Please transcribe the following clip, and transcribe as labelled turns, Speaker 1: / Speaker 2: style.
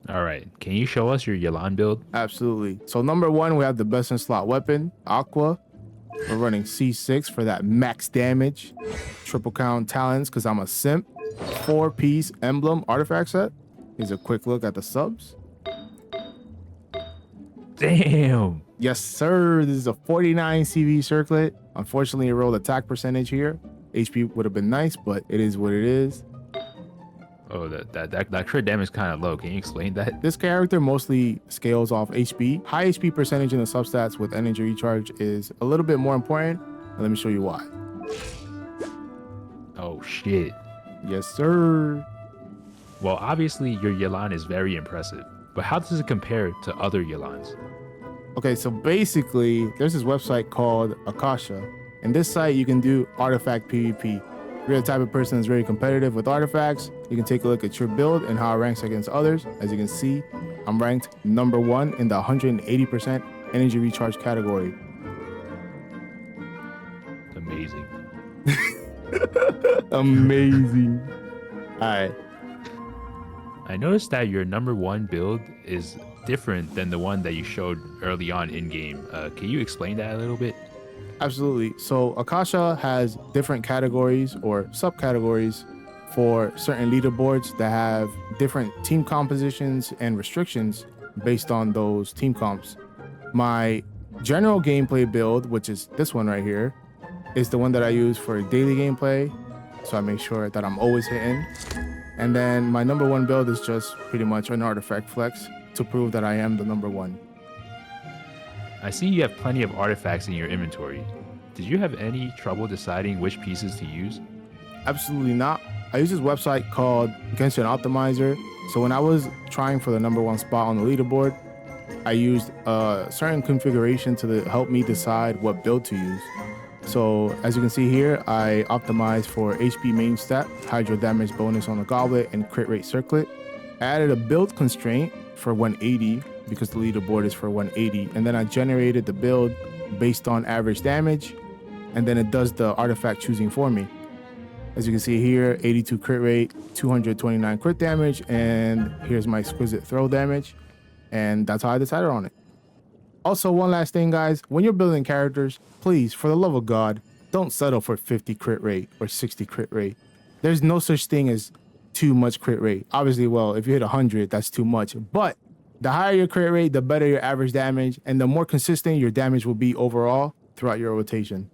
Speaker 1: All right. Can you show us your Yelan build?
Speaker 2: Absolutely. So number one, we have the best in slot weapon, Aqua. We're running C6 for that max damage. Triple count talents because I'm a simp. 4-piece emblem artifact set. Here's a quick look at the subs.
Speaker 1: Damn.
Speaker 2: Yes, sir. This is a 49 CV circlet. Unfortunately, it rolled attack percentage here. HP would have been nice, but it is what it is.
Speaker 1: Oh, that crit damage is kind of low. Can you explain that?
Speaker 2: This character mostly scales off HP. High HP percentage in the substats with energy recharge is a little bit more important. And let me show you why.
Speaker 1: Oh, shit.
Speaker 2: Yes, sir.
Speaker 1: Well, obviously, your Yelan is very impressive. But how does it compare to other Yelans?
Speaker 2: Okay, so basically, there's this website called Akasha. In this site, you can do artifact PvP. If you're the type of person that's very competitive with artifacts, you can take a look at your build and how it ranks against others. As you can see, I'm ranked number 1 in the 180% energy recharge category.
Speaker 1: Amazing.
Speaker 2: Amazing. All right.
Speaker 1: I noticed that your number 1 build is different than the one that you showed early on in game. Can you explain that a little bit?
Speaker 2: Absolutely. So Akasha has different categories or subcategories for certain leaderboards that have different team compositions and restrictions based on those team comps. My general gameplay build, which is this one right here, is the one that I use for daily gameplay. So I make sure that I'm always hitting. And then my number 1 build is just pretty much an artifact flex to prove that I am the number 1.
Speaker 1: I see you have plenty of artifacts in your inventory. Did you have any trouble deciding which pieces to use?
Speaker 2: Absolutely not. I use this website called Genshin Optimizer. So when I was trying for the number 1 spot on the leaderboard, I used a certain configuration to help me decide what build to use. So as you can see here, I optimized for HP main stat, hydro damage bonus on the goblet, and crit rate circlet. I added a build constraint for 180 because the leaderboard is for 180. And then I generated the build based on average damage. And then it does the artifact choosing for me. As you can see here, 82 crit rate, 229 crit damage, and here's my exquisite throw damage. And that's how I decided on it. Also, one last thing, guys, when you're building characters, please, for the love of God, don't settle for 50 crit rate or 60 crit rate. There's no such thing as too much crit rate. Obviously, well, if you hit 100, that's too much. But the higher your crit rate, the better your average damage, and the more consistent your damage will be overall throughout your rotation.